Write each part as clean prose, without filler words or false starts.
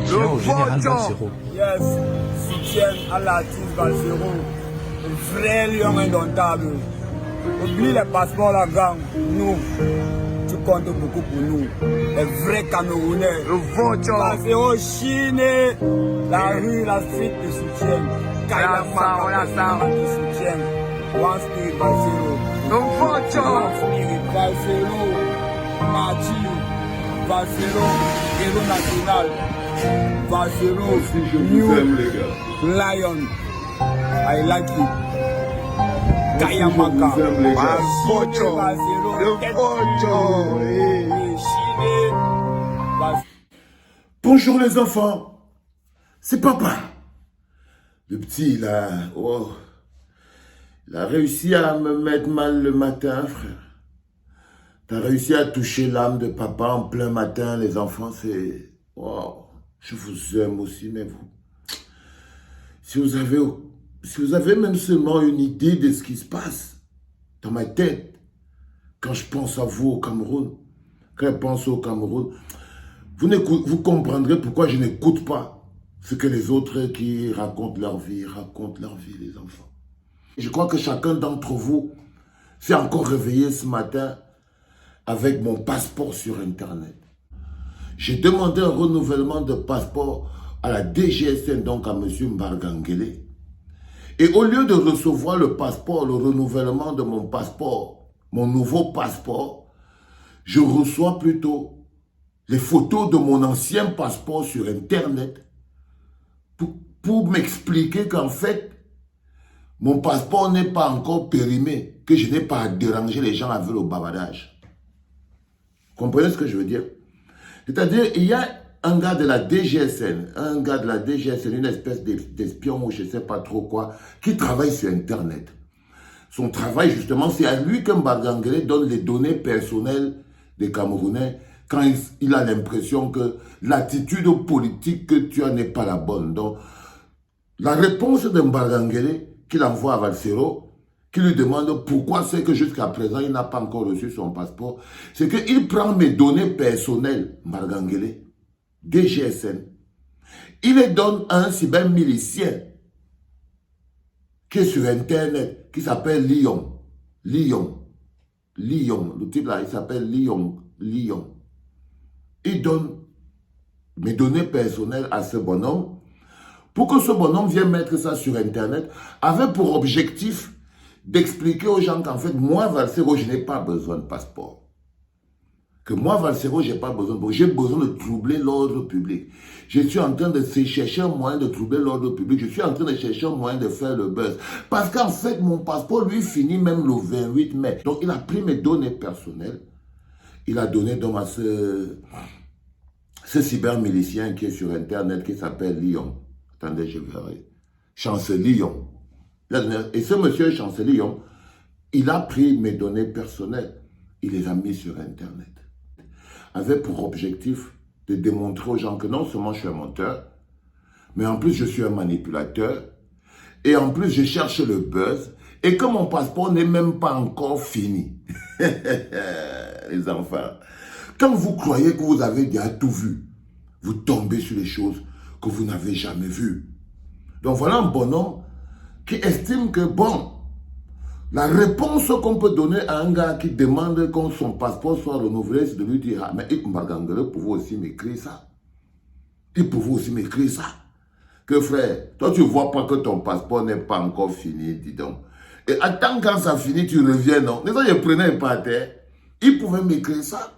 soutien au général Valsero. Yes, soutien à l'artiste Valsero. Le vrai lion indomptable. Oublie les passeports, la gang. Nous, tu comptes beaucoup pour nous. Les vrais Camerounais. Valsero, Chine, la rue, la street de soutien. Kayama, de soutien. One Spirit Valsero. One Spirit Valsero. Marty, Valsero, héros national. Valsero, New Lion. I like it. Kayamaka. Bonjour les enfants, c'est papa. Le petit là, oh, il a réussi à me mettre mal le matin, frère. T'as réussi à toucher l'âme de papa en plein matin, les enfants, c'est... Wow, je vous aime aussi, mais vous... Si vous avez même seulement une idée de ce qui se passe dans ma tête, quand je pense à vous au Cameroun, quand je pense au Cameroun, vous comprendrez pourquoi je n'écoute pas ce que les autres qui racontent leur vie, les enfants. Je crois que chacun d'entre vous s'est encore réveillé ce matin avec mon passeport sur Internet. J'ai demandé un renouvellement de passeport à la DGSN, donc à M. Mbargangele. Et au lieu de recevoir le passeport, le renouvellement de mon passeport, mon nouveau passeport, je reçois plutôt les photos de mon ancien passeport sur Internet pour m'expliquer qu'en fait, mon passeport n'est pas encore périmé, que je n'ai pas à déranger les gens avec le bavardage. Comprenez ce que je veux dire? C'est-à-dire, il y a un gars de la DGSN, une espèce d'espion ou je ne sais pas trop quoi, qui travaille sur Internet. Son travail, justement, c'est à lui que Mbargangele donne les données personnelles des Camerounais quand il a l'impression que l'attitude politique que tu as n'est pas la bonne. Donc, la réponse de Mbargangele qu'il envoie à Valsero, qui lui demande pourquoi c'est que jusqu'à présent, il n'a pas encore reçu son passeport, c'est qu'il prend mes données personnelles, Mbargangele, DGSN, il les donne à un cybermilicien qui est sur Internet, qui s'appelle Lyon. Le type là, il s'appelle Lyon. Il donne mes données personnelles à ce bonhomme pour que ce bonhomme vienne mettre ça sur Internet avec pour objectif d'expliquer aux gens qu'en fait, moi, Valsero, je n'ai pas besoin de passeport. Que moi, Valsero, je n'ai pas besoin de... J'ai besoin de troubler l'ordre public. Je suis en train de chercher un moyen de troubler l'ordre public. Je suis en train de chercher un moyen de faire le buzz. Parce qu'en fait, mon passeport, lui, finit même le 28 mai. Donc, il a pris mes données personnelles. Il a donné donc à ce cybermilicien qui est sur Internet, qui s'appelle Lyon. Attendez, je verrai. Chancelion. Et ce monsieur Chancelion, il a pris mes données personnelles. Il les a mis sur Internet. Avec pour objectif de démontrer aux gens que non seulement je suis un menteur, mais en plus je suis un manipulateur, et en plus je cherche le buzz, et que mon passeport n'est même pas encore fini. Les enfants, quand vous croyez que vous avez déjà tout vu, vous tombez sur les choses que vous n'avez jamais vues. Donc voilà un bonhomme qui estime que bon, la réponse qu'on peut donner à un gars qui demande que son passeport soit renouvelé, c'est de lui dire, ah, mais Mbargangele pouvait aussi m'écrire ça. Il pouvait aussi m'écrire ça. Que frère, toi tu vois pas que ton passeport n'est pas encore fini, dis donc. Et attends quand ça finit, tu reviens, non? Mais ça, je prenais pas à terre. Il pouvait m'écrire ça.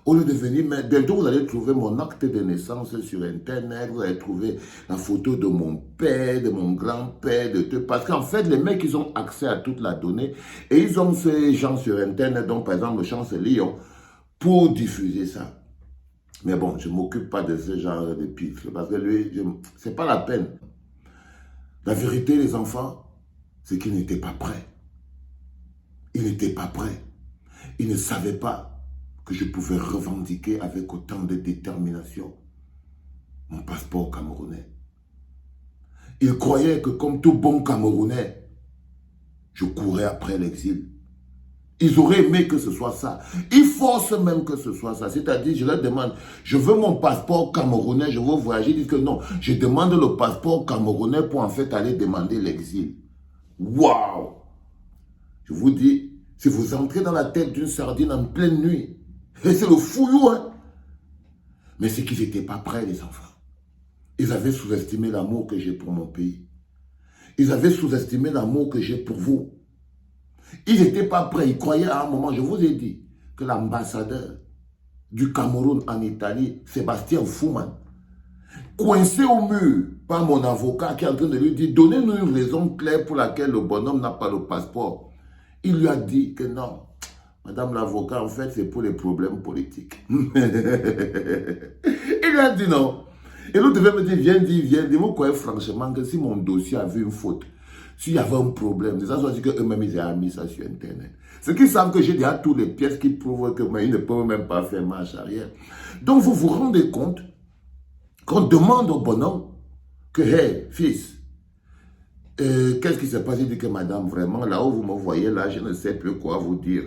Au lieu de venir, mais bientôt vous allez trouver mon acte de naissance sur Internet, vous allez trouver la photo de mon père, de mon grand-père, de tout. Parce qu'en fait, les mecs, ils ont accès à toute la donnée et ils ont ces gens sur Internet, donc par exemple le Chancelion, pour diffuser ça. Mais bon, je ne m'occupe pas de ce genre de pif, parce que lui, c'est pas la peine. La vérité, les enfants, c'est qu'il n'était pas prêt. Il n'était pas prêt. Il ne savait pas que je pouvais revendiquer avec autant de détermination mon passeport camerounais. Il croyait que comme tout bon Camerounais, je courais après l'exil. Ils auraient aimé que ce soit ça. Ils forcent même que ce soit ça. C'est-à-dire, je leur demande, je veux mon passeport camerounais, je veux voyager. Ils disent que non, je demande le passeport camerounais pour en fait aller demander l'exil. Waouh! Je vous dis, si vous entrez dans la tête d'une sardine en pleine nuit, et c'est le fouillou, hein? Mais c'est qu'ils n'étaient pas prêts, les enfants. Ils avaient sous-estimé l'amour que j'ai pour mon pays. Ils avaient sous-estimé l'amour que j'ai pour vous. Ils n'étaient pas prêts. Ils croyaient à un moment, je vous ai dit, que l'ambassadeur du Cameroun en Italie, Sébastien Fouman, coincé au mur par mon avocat qui est en train de lui dire, donnez-nous une raison claire pour laquelle le bonhomme n'a pas le passeport. Il lui a dit que non, madame l'avocat, en fait, c'est pour les problèmes politiques. Il lui a dit non. Et l'autre devait me dire, viens dire, vous croyez franchement que si mon dossier avait une faute, s'il y avait un problème, c'est ça soit dit qu'eux-mêmes, ils avaient mis ça sur Internet. Ceux qui savent que j'ai déjà toutes les pièces qui prouvent que ils ne peuvent même pas faire marche arrière. Donc, vous vous rendez compte qu'on demande au bonhomme que, hey, fils, qu'est-ce qui s'est passé? Il dit que madame, vraiment, là où vous me voyez, là, je ne sais plus quoi vous dire.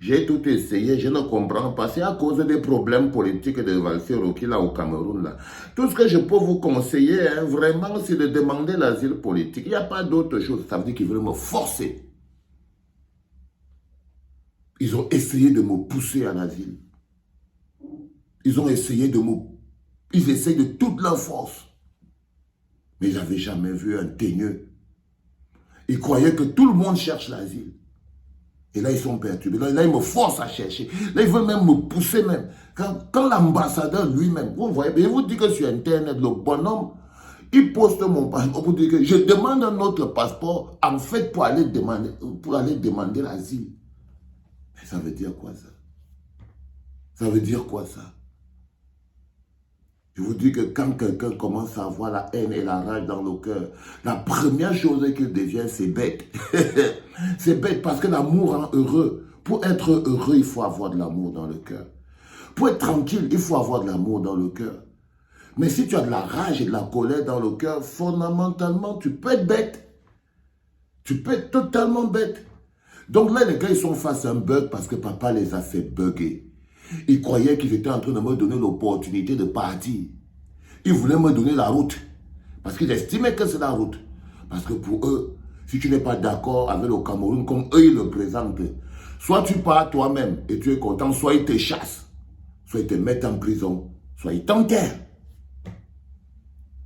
J'ai tout essayé, je ne comprends pas. C'est à cause des problèmes politiques de Valsero qui là au Cameroun. Là. Tout ce que je peux vous conseiller, hein, vraiment, c'est de demander l'asile politique. Il n'y a pas d'autre chose. Ça veut dire qu'ils veulent me forcer. Ils ont essayé de me pousser à l'asile. Ils ont essayé de me... Ils essayent de toute leur force. Mais ils n'avaient jamais vu un teigneux. Ils croyaient que tout le monde cherche l'asile. Et là, ils sont perturbés. Là, ils me forcent à chercher. Là, ils veulent même me pousser même. Quand l'ambassadeur lui-même, vous voyez, il vous dit que sur Internet, le bonhomme, il poste mon passeport pour dire que je demande un autre passeport, en fait, pour aller demander l'asile. Mais ça veut dire quoi, ça? Ça veut dire quoi, ça? Je vous dis que quand quelqu'un commence à avoir la haine et la rage dans le cœur, la première chose qu'il devient, c'est bête. C'est bête parce que l'amour rend heureux. Pour être heureux, il faut avoir de l'amour dans le cœur. Pour être tranquille, il faut avoir de l'amour dans le cœur. Mais si tu as de la rage et de la colère dans le cœur, fondamentalement, tu peux être bête. Tu peux être totalement bête. Donc là, les gars, ils sont face à un bug parce que papa les a fait bugger. Ils croyaient qu'ils étaient en train de me donner l'opportunité de partir. Ils voulaient me donner la route. Parce qu'ils estimaient que c'est la route. Parce que pour eux, si tu n'es pas d'accord avec le Cameroun comme eux ils le présentent, soit tu pars toi-même et tu es content, soit ils te chassent, soit ils te mettent en prison, soit ils t'enterrent.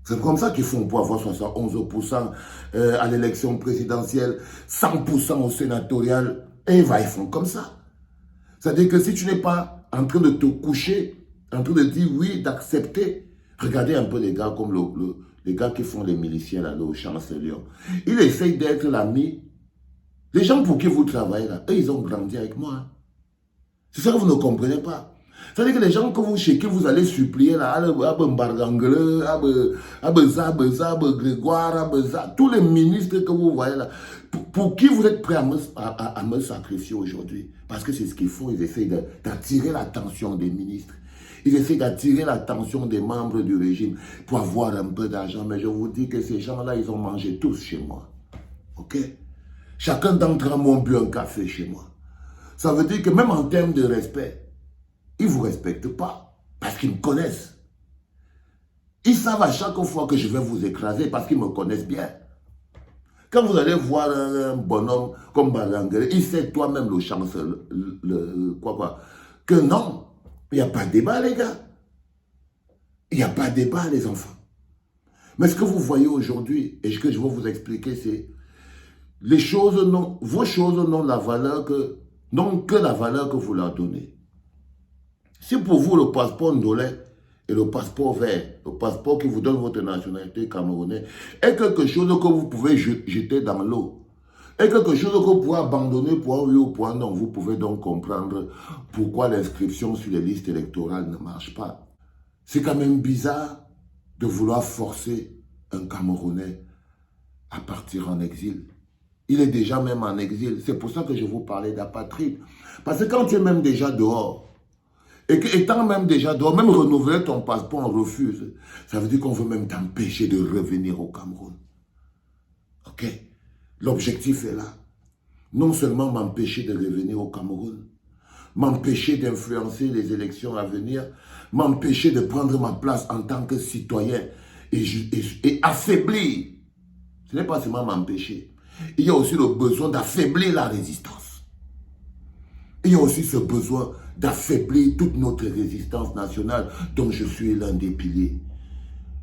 C'est comme ça qu'ils font pour avoir 71% à l'élection présidentielle, 100% au sénatorial, et ils font comme ça. C'est-à-dire que si tu n'es pas en train de te coucher, en train de dire oui, d'accepter, regardez un peu les gars comme les gars qui font les miliciens là, au Chancelier. Ils essayent d'être l'ami. Les gens pour qui vous travaillez là, eux, ils ont grandi avec moi. C'est ça que vous ne comprenez pas. C'est-à-dire que les gens chez qui vous allez supplier là, Grégoire, tous les ministres que vous voyez là, pour qui vous êtes prêts à me sacrifier aujourd'hui? Parce que c'est ce qu'ils font, ils essayent d'attirer l'attention des ministres. Ils essayent d'attirer l'attention des membres du régime pour avoir un peu d'argent. Mais je vous dis que ces gens-là, ils ont mangé tous chez moi. Ok? Chacun d'entre eux m'a bu un café chez moi. Ça veut dire que même en termes de respect, ils ne vous respectent pas parce qu'ils me connaissent. Ils savent à chaque fois que je vais vous écraser parce qu'ils me connaissent bien. Quand vous allez voir un bonhomme comme Balangere, il sait toi-même le chancelier, que non, il n'y a pas de débat les gars. Il n'y a pas de débat les enfants. Mais ce que vous voyez aujourd'hui, et ce que je vais vous expliquer, c'est vos choses n'ont la valeur n'ont que la valeur que vous leur donnez. Si pour vous le passeport ndolais et le passeport vert, le passeport qui vous donne votre nationalité camerounaise, est quelque chose que vous pouvez jeter dans l'eau, est quelque chose que vous pouvez abandonner pour un oui ou pour un non, vous pouvez donc comprendre pourquoi l'inscription sur les listes électorales ne marche pas. C'est quand même bizarre de vouloir forcer un Camerounais à partir en exil. Il est déjà même en exil. C'est pour ça que je vous parlais d'apatride. Parce que quand tu es même déjà dehors, et qu'étant même déjà dehors, même renouveler ton passeport, on refuse. Ça veut dire qu'on veut même t'empêcher de revenir au Cameroun. Ok? L'objectif est là. non seulement m'empêcher de revenir au Cameroun, m'empêcher d'influencer les élections à venir, m'empêcher de prendre ma place en tant que citoyen et affaiblir. Ce n'est pas seulement m'empêcher. Il y a aussi le besoin d'affaiblir la résistance. Il y a aussi ce besoin d'affaiblir toute notre résistance nationale dont je suis l'un des piliers.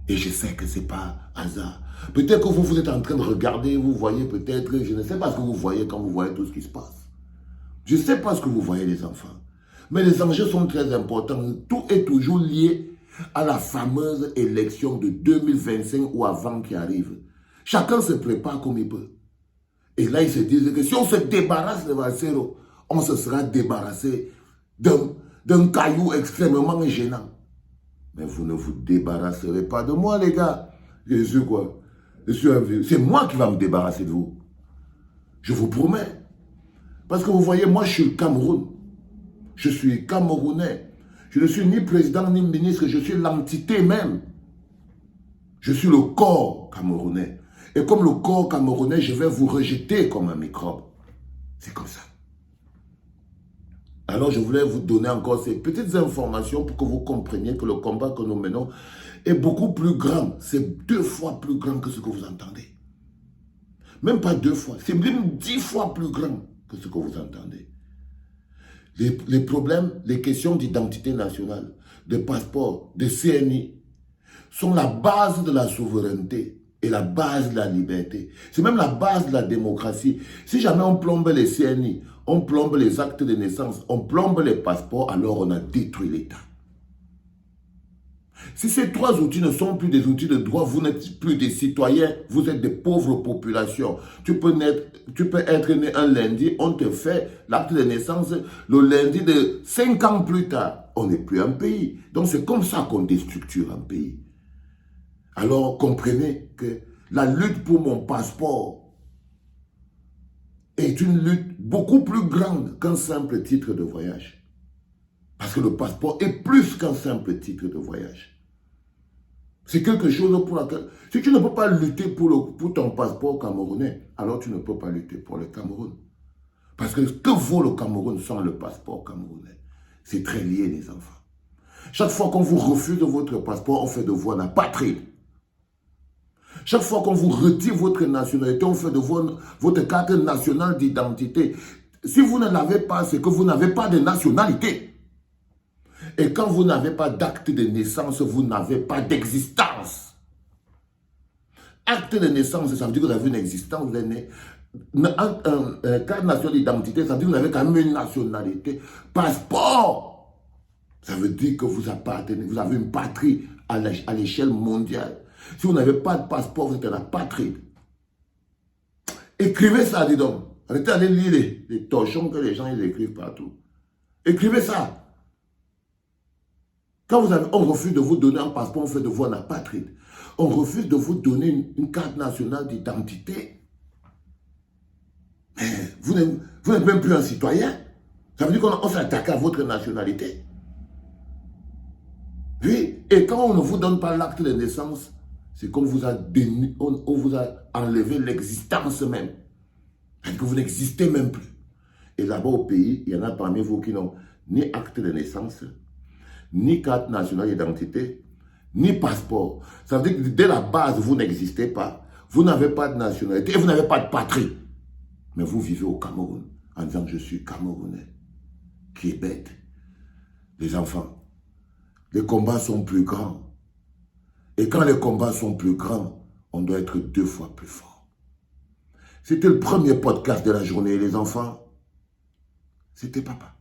Et je sais que ce n'est pas hasard. Peut-être que vous êtes en train de regarder, vous voyez peut-être, je ne sais pas ce que vous voyez quand vous voyez tout ce qui se passe. Je ne sais pas ce que vous voyez les enfants. Mais les enjeux sont très importants. Tout est toujours lié à la fameuse élection de 2025 ou avant qui arrive. Chacun se prépare comme il peut. Et là, ils se disent que si on se débarrasse de Valsero, on se sera débarrassé d'un caillou extrêmement gênant. Mais vous ne vous débarrasserez pas de moi, les gars. Je suis quoi? C'est moi qui va me débarrasser de vous. Je vous promets. Parce que vous voyez, moi, je suis le Cameroun. Je suis Camerounais. Je ne suis ni président ni ministre, je suis l'entité même. Je suis le corps camerounais. Et comme le corps camerounais, je vais vous rejeter comme un microbe. C'est comme ça. Alors, je voulais vous donner encore ces petites informations pour que vous compreniez que le combat que nous menons est beaucoup plus grand. C'est 2 fois plus grand que ce que vous entendez. Même pas 2 fois, c'est même 10 fois plus grand que ce que vous entendez. Les problèmes, les questions d'identité nationale, de passeport, de CNI, sont la base de la souveraineté et la base de la liberté. C'est même la base de la démocratie. Si jamais on plombe les CNI, on plombe les actes de naissance, on plombe les passeports, alors on a détruit l'État. Si ces 3 outils ne sont plus des outils de droit, vous n'êtes plus des citoyens, vous êtes des pauvres populations. Tu peux être né un lundi, on te fait l'acte de naissance le lundi de 5 ans plus tard. On n'est plus un pays. Donc c'est comme ça qu'on déstructure un pays. Alors comprenez que la lutte pour mon passeport est une lutte beaucoup plus grande qu'un simple titre de voyage. Parce que le passeport est plus qu'un simple titre de voyage. C'est quelque chose pour laquelle... Si tu ne peux pas lutter pour ton passeport camerounais, alors tu ne peux pas lutter pour le Cameroun. Parce que ce que vaut le Cameroun sans le passeport camerounais? C'est très lié, les enfants. Chaque fois qu'on vous refuse votre passeport, on fait de vous un apatride. Chaque fois qu'on vous retire votre nationalité, on fait de vous votre carte nationale d'identité. Si vous ne l'avez pas, c'est que vous n'avez pas de nationalité. Et quand vous n'avez pas d'acte de naissance, vous n'avez pas d'existence. Acte de naissance, ça veut dire que vous avez une existence, vous êtes né. Carte nationale d'identité, ça veut dire que vous avez quand même une nationalité. Passeport, ça veut dire que vous appartenez, vous avez une patrie à l'échelle mondiale. Si vous n'avez pas de passeport, vous êtes un apatride. Écrivez ça, dis donc. Arrêtez d'aller lire les torchons que les gens ils écrivent partout. Écrivez ça. Quand on refuse de vous donner un passeport, on fait de vous un apatride. On refuse de vous donner une carte nationale d'identité. Mais vous n'êtes même plus un citoyen. Ça veut dire qu'on s'attaque à votre nationalité. Oui, et quand on ne vous donne pas l'acte de naissance, c'est qu'on vous a enlevé l'existence même. Parce que vous n'existez même plus. Et là-bas au pays, il y en a parmi vous qui n'ont ni acte de naissance, ni carte nationale d'identité, ni passeport. Ça veut dire que dès la base, vous n'existez pas. Vous n'avez pas de nationalité et vous n'avez pas de patrie. Mais vous vivez au Cameroun en disant que je suis Camerounais. Qui est bête. Les enfants, les combats sont plus grands. Et quand les combats sont plus grands, on doit être 2 fois plus fort. C'était le premier podcast de la journée, les enfants. C'était papa.